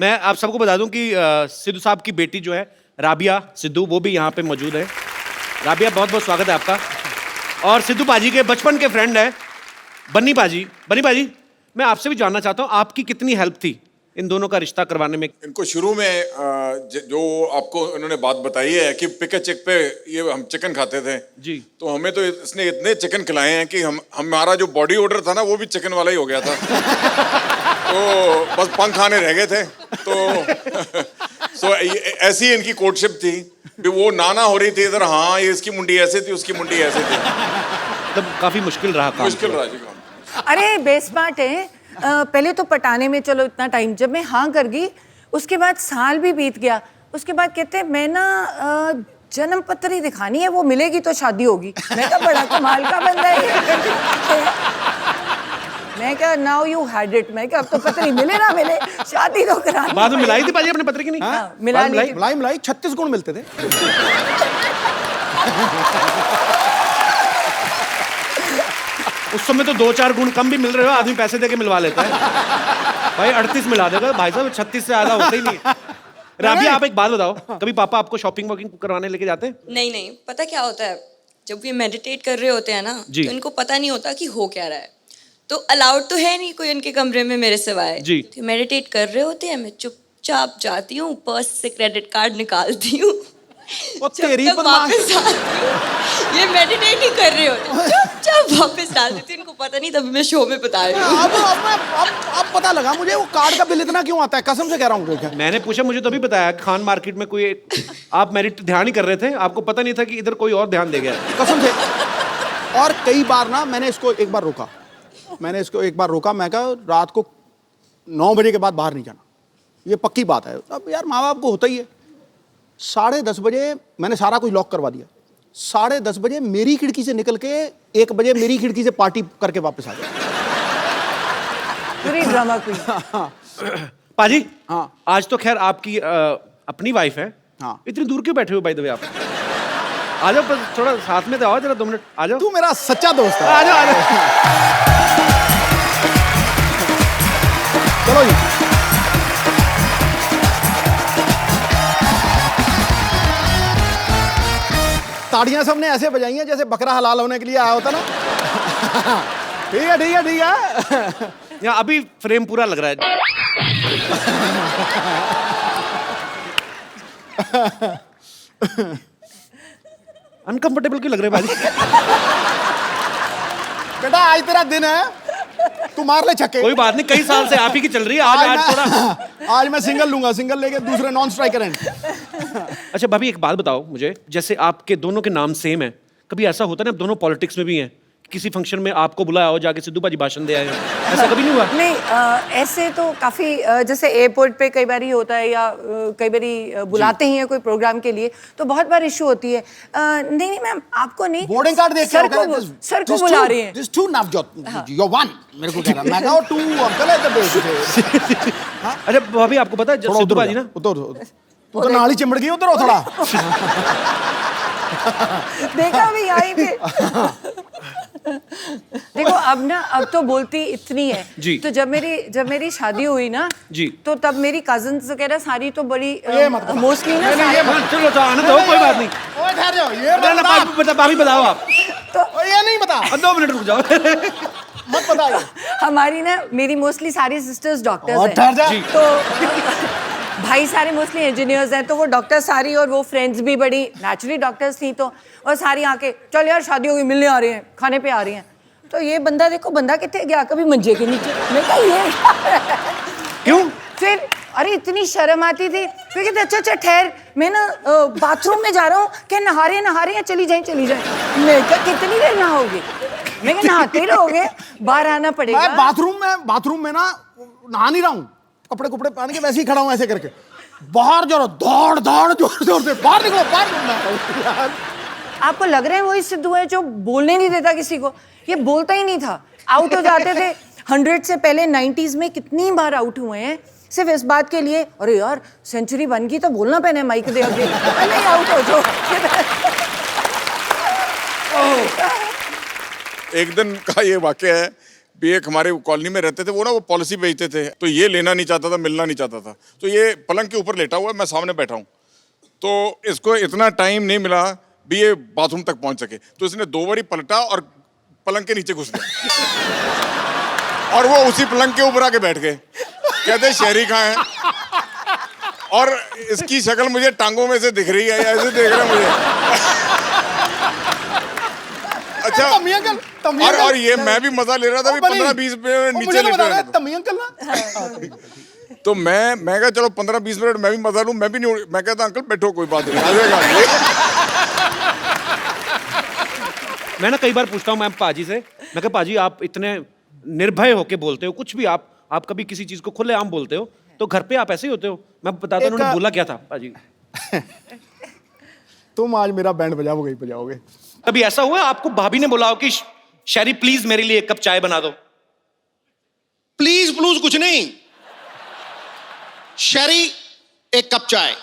मैं आप सबको बता दूं कि सिद्धू साहब की बेटी जो है राबिया सिद्धू, वो भी यहाँ पे मौजूद है। राबिया, बहुत बहुत स्वागत है आपका। और सिद्धू पाजी के बचपन के फ्रेंड है बन्नी पाजी। बन्नी पाजी, मैं आपसे भी जानना चाहता हूँ आपकी कितनी हेल्प थी इन दोनों का रिश्ता करवाने में। इनको शुरू में जो आपको इन्होंने बात बताई है कि पिक चेक पे ये हम चिकन खाते थे जी, तो हमें तो इसने इतने चिकन खिलाए हैं कि हमारा जो बॉडी ऑर्डर था ना वो भी चिकन वाला ही हो गया था। तो बस पंख आने रह गए थे। तो सो ऐसी इनकी कोर्टशिप थी कि वो नाना हो रही थी इधर, हाँ ये इसकी मुंडी ऐसे थी उसकी मुंडी ऐसे थी। मतलब काफी मुश्किल रहा काम। मुश्किल रहा जी काम। अरे बेस्मार्ट है। पहले तो पटाने में चलो इतना टाइम, जब मैं हाँ कर गई उसके बाद साल भी बीत गया। उसके बाद कहते हैं मैं ना जन्म पत्र ही दिखानी है, वो मिलेगी तो शादी होगी। मैं कहा बड़ा कमाल का बंदा है ये। मैं कहा नाउ यू हैड इट। मैं कहा अब तो पत्र ही मिले ना मिले, शादी तो करानी। बाद में मिलाई थी पाजी अपने पत्र की नहीं? हाँ, मिलाई 36 गुण मिलते थे। उस समय तो 2-4 गुण कम भी मिल रहे हो, आदमी पैसे देके मिलवा लेता है। भाई 38 मिला देगा भाई साहब, 36 से ज्यादा होता ही नहीं। राबिया, आप एक बात बताओ, कभी पापा आपको शॉपिंग वॉकिंग करवाने लेके जाते हैं? नहीं नहीं, पता क्या होता है, जब ये मेडिटेट कर रहे होते हैं ना तो इनको पता नहीं होता कि हो क्या रहा है। तो अलाउड तो है नहीं कोई उनके कमरे में मेरे सिवाय। जी। तो मेडिटेट कर रहे होते हैं, मैं चुपचाप जाती हूँ, पर्स से क्रेडिट कार्ड निकालती हूँ, तेरी जब तक वापस आती हूँ ये मेडिटेट ही कर रहे होते हैं, चुपचाप वापस डाल देती हूँ। इनको पता नहीं, तभी मैं शो में बता रही हूँ। अब पता लगा मुझे वो कार्ड का बिल इतना क्यों आता है, कसम से कह रहा हूँ। मैंने पूछा, मुझे तभी बताया खान मार्केट में कोई आप मेरिट ध्यान ही कर रहे थे, आपको पता नहीं था कि इधर कोई और ध्यान दे गया। कसम से। और कई बार ना मैंने इसको एक बार रोका, मैं कहा रात को 9 बजे के बाद बाहर नहीं जाना, ये पक्की बात है। अब यार माँ बाप को होता ही है। 10:30 बजे मैंने सारा कुछ लॉक करवा दिया। 10:30 बजे मेरी खिड़की से निकल के 1 बजे मेरी खिड़की से पार्टी करके वापस आ गया। पूरी ड्रामा क्वीन। पाजी, हाँ। आज तो खैर आपकी अपनी वाइफ है। हाँ। इतनी दूर क्यों बैठे हो बाय द वे आप? आ जाओ, बस थोड़ा साथ में तो आओ, जरा 2 मिनट आ जाओ। तू मेरा सच्चा दोस्त है। आ जाओ, आ जाओ। चलो जी। ताड़ियां सबने ऐसे बजाई हैं जैसे बकरा हलाल होने के लिए आया होता ना। ठीक है ठीक है ठीक है। यहाँ अभी फ्रेम पूरा लग रहा है। अनकंफर्टेबल क्यों लग रहे हैं बाजी? बेटा आज तेरा दिन है, तू मार ले छक्के। कोई बात नहीं, कई साल से आप ही की चल रही है। आज थोड़ा आज मैं सिंगल लूंगा, सिंगल लेके दूसरे नॉन स्ट्राइकर हैं। अच्छा भाभी, एक बात बताओ मुझे, जैसे आपके दोनों के नाम सेम है, कभी ऐसा होता है ना, दोनों पॉलिटिक्स में भी हैं, किसी फंक्शन में आपको बुलाया हो, जाके सिद्धू पाजी भाषण दे आए हो, ऐसा कभी नहीं हुआ? नहीं, ऐसे तो काफ़ी जैसे एयरपोर्ट पे कई बार होता है, या कई बार बुलाते ही हैं कोई प्रोग्राम के लिए, तो बहुत बार इशू होती है। नहीं मैम, आपको नहीं, बोर्डिंग कार्ड देख सर को बुला रहे हैं। Just 2 Navjot, you're 1 मेरे को कह रहा, मैं कहा 2 अंकल है तो। अच्छा भाभी, आपको पता है जब सिद्धू पाजी ना, उधर तो नाली चिमड़ गई उधर हो थोड़ा। देखा अभी यहीं पे। देखो अब तो बोलती इतनी है जी। तो जब मेरी शादी हुई ना जी, तो तब मेरी कजिन्स वगैरह सारी तो बड़ी मोस्टली ना चलो तो आने दो, कोई बात नहीं। ओए ठहर जाओ, ये भाभी बताओ आप। तो ये नहीं बता, 2 मिनट रुक जाओ। मत बताओ। हमारी ना मेरी मोस्टली सारी सिस्टर्स डॉक्टर्स और ठहर जा। हैं, तो भाई सारे मोस्टली इंजीनियर्स हैं, तो वो डॉक्टर सारी, और वो फ्रेंड्स भी बड़ी नेचुरली डॉक्टर्स थी, तो और सारी आके चल यार शादी होगी, मिलने आ रही हैं, खाने पे आ रही हैं। तो ये बंदा देखो, बंदा कितने गया, कभी मंजे के नीचे। मैं कहा ये क्यों? फिर अरे इतनी शर्म आती थी, फिर कहते अच्छा ठहर, मैं ना बाथरूम में जा रहा हूँ, क्या नहा रहे हैं, चली जाए। मैं कहा कितनी देर नहाओगे? मैं कहा नहाते रहोगे, बाहर आना पड़ेगा। मैं बाथरूम में ना नहा नहीं रहा हूँ, कपड़े पहन के वैसे ही खड़ा हूँ ऐसे करके। बाहर जो दौड़ जोर से बाहर निकलो यार। आपको लग रहा है वही सिद्धू है जो बोलने नहीं देता किसी को? ये बोलता ही नहीं था, आउट हो जाते थे। 100 से पहले 90s में कितनी बार आउट हुए हैं सिर्फ इस बात के लिए, अरे यार सेंचुरी बन गई तो बोलना पहने माइक दे आगे, नहीं आउट हो जाओ। एक दिन का ये वाकया है, भी एक हमारे कॉलोनी में रहते थे, वो ना वो पॉलिसी बेचते थे, तो ये लेना नहीं चाहता था, मिलना नहीं चाहता था, तो ये पलंग के ऊपर लेटा हुआ है, मैं सामने बैठा हूँ, तो इसको इतना टाइम नहीं मिला भी ये बाथरूम तक पहुंच सके, तो इसने 2 बारी पलटा और पलंग के नीचे घुस गया और वो उसी पलंग के ऊपर आके बैठ गए। कहते शहरी कहाँ है, और इसकी शक्ल मुझे टांगों में से दिख रही है, ऐसे देख रहा है मुझे। अच्छा, और ये मैं भी मजा ले रहा था, 15-20 मिनट नीचे लेटे रहने दो। तो मैं कहा चलो 15-20 मिनट मैं भी मजा लूं, मैं भी नहीं, मैं कहता अंकल बैठो कोई बात नहीं, आ जाएगा। मैं ना कई बार पूछता हूँ मैं पाजी से, मैं कहा पाजी आप इतने निर्भय होके बोलते हो, कुछ भी आप कभी किसी चीज को खुलेआम बोलते हो, तो घर पे आप ऐसे ही होते हो? मैं बताता हूँ उन्होंने बोला क्या था पाजी। तुम आज मेरा बैंड बजाओगे ही बजाओगे। कभी ऐसा हुआ आपको भाभी ने बोला हो कि शहरी प्लीज मेरे लिए 1 कप चाय बना दो? प्लीज प्लूज कुछ नहीं, शरी 1 कप चाय।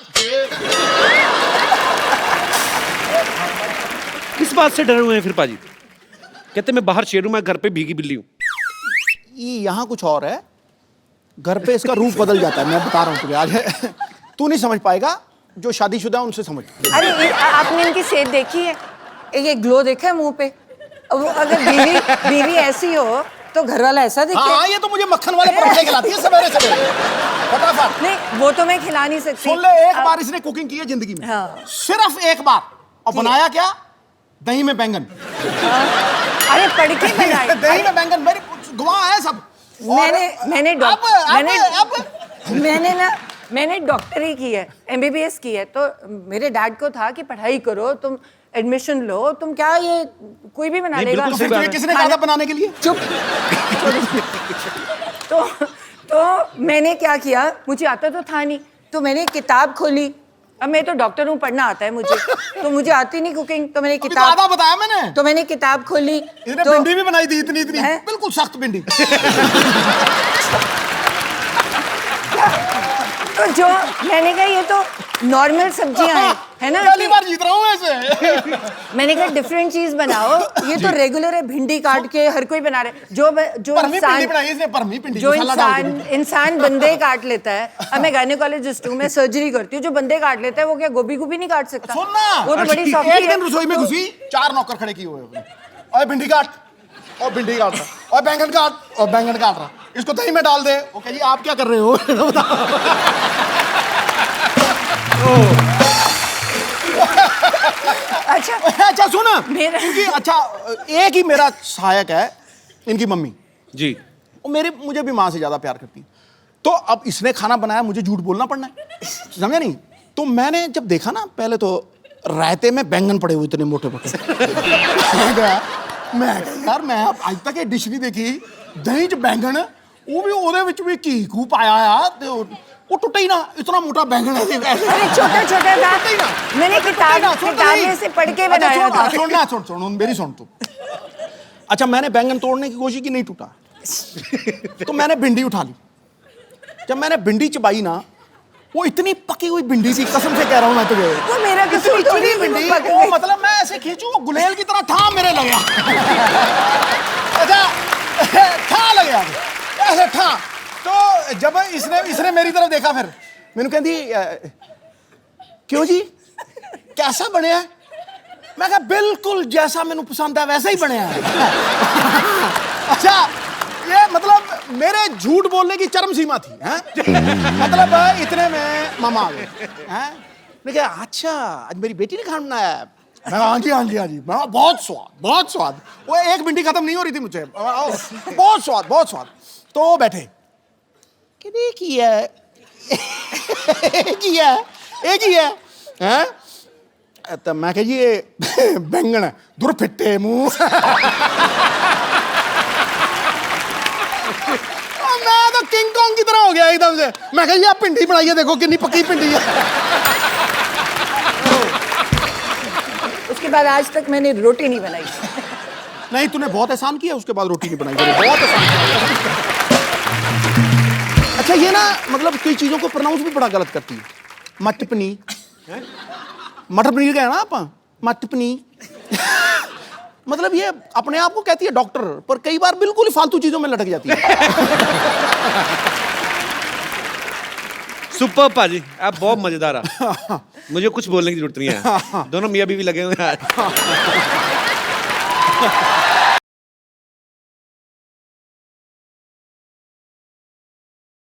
किस बात से डरे हुए हैं फिर पाजी? कहते मैं बाहर शेर हूं, मैं घर पे भीगी बिल्ली हूं। ये यहाँ कुछ और है, घर पे इसका रूप बदल जाता है, मैं बता रहा हूँ तुझे आज। तू नहीं समझ पाएगा, जो शादीशुदा उनसे समझ। अरे आपने इनकी सेहत देखी है? एक ग्लो देखा है मुंह पे? अब अगर बीवी ऐसी हो तो घर वाला ऐसा दिखे? हाँ, ये तो मुझे मक्खन वाले पराठे खिलाती है सवेरे सवेरे फटाफट। नहीं, वो तो मैं खिला नहीं सकती। सुन ले, एक बार इसने कुकिंग की है जिंदगी में, हाँ। सिर्फ एक बार, और बनाया क्या? दही में बैंगन। अरे पढ़ के बनाई। दही में बैंगन, मेरी गवाह है सब। मैंने डॉक्टरी की है, MBBS की है, तो मेरे डैड को था कि पढ़ाई करो, तुम एडमिशन लो, तुम क्या ये कोई भी बना लेगा। बिल्कुल सही बात है। किसने कहा था बनाने के लिए? चुप। तो मैंने क्या किया, मुझे आता तो था नहीं, तो मैंने किताब खोली। अब मैं तो डॉक्टर हूँ, पढ़ना आता है मुझे, तो मुझे आती नहीं कुकिंग, तो मैंने किताब, आधा बताया मैंने, तो मैंने किताब खोली, इसने तो भिंडी भी बनाई थी इतनी बिल्कुल सख्त भिंडी। तो जो मैंने कहा ये तो नॉर्मल सब्जियां हैं, है ना? पहली बार जीत रहा हूँ ऐसे। मैंने कहा डिफरेंट चीज बनाओ, ये तो रेगुलर है, भिंडी काट के हर कोई बना रहे। जो इंसान बंदे काट लेता है। अब मैं गायनेकोलॉजिस्ट हूँ, मैं सर्जरी करती हूँ, जो बंदे काट लेता है वो क्या गोभी नहीं काट सकता? सुनना, वो तो बड़ी सॉफ्ट एक दिन रसोई में घुसी, 4 नौकर खड़े किए हुए, और भिंडी काट, और भिंडी काट रहा, और बैंगन काट, और बैंगन काट रहा, इसको दही में डाल दे। वो कह जी आप क्या कर रहे हो? अच्छा सुन, क्योंकि अच्छा एक ही मेरा सहायक है इनकी मम्मी जी, वो मुझे भी माँ से ज्यादा प्यार करती है, तो अब इसने खाना बनाया, मुझे झूठ बोलना पड़ना है, समझा नहीं? तो मैंने जब देखा ना, पहले तो रायते में बैंगन पड़े हुए इतने मोटे मोटे, मैं यार मैं आज तक ये डिश नहीं देखी, दही च बैंगन, वो भी ओदे विच भी घी घू पाया यार, वो टूटा ही ना, इतना मोटा बैंगन है। अरे छोटा था, मैंने किताब में से पढ़ के बनाया था। सुन मेरी सुन तू। अच्छा, मैंने बैंगन तोड़ने की कोशिश की, नहीं टूटा, तो मैंने भिंडी उठा ली। जब मैंने भिंडी चबाई ना, वो इतनी पकी हुई भिंडी थी, कसम से कह रहा हूँ मैं तुझे, वो मेरा कसूर तो नहीं, भिंडी वो मतलब मैं ऐसे खींचू, वो गुलेल की तरह था मेरे लगा। अच्छा था लगे ऐसे था। तो जब इसने मेरी तरफ देखा, फिर मैंने कहती क्यों जी कैसा बने है? मैं कहा बिल्कुल जैसा मैंने पसंद है वैसा ही बने हैं। अच्छा, ये मतलब मेरे झूठ बोलने की चरम सीमा थी, हैं? मतलब इतने में मामा आ गए, हैं? मैंने कहा अच्छा आज मेरी बेटी ने खाना बनाया है? मैं हाँ जी। मैं बहुत स्वाद। वो एक भिंडी खत्म नहीं हो रही थी मुझे, बहुत स्वाद। तो वो बैठे कि एक ही है, हैं? तो मैं कह ये बैंगन है, दूर फिट्टे मुंह। मैं तो किंग कॉन्ग की तरह हो गया एकदम से। मैं कह ये भिंडी बनाई है, देखो कितनी पक्की भिंडी है। उसके बाद आज तक मैंने रोटी नहीं बनाई। नहीं, तूने बहुत एहसान किया, उसके बाद रोटी नहीं बनाई, बहुत एहसान किया। अच्छा, ये ना मतलब कई चीजों को प्रोनाउंस भी बड़ा गलत करती है। मटर पनीर, मटर पनीर का है ना आप, मटर पनीर। मतलब ये अपने आप को कहती है डॉक्टर, पर कई बार बिल्कुल ही फालतू चीजों में लटक जाती है। सुपर पाजी, आप बहुत मजेदार आप। मुझे कुछ बोलने की जरूरत नहीं है, दोनों मियाँ बीवी लगे हुए हैं।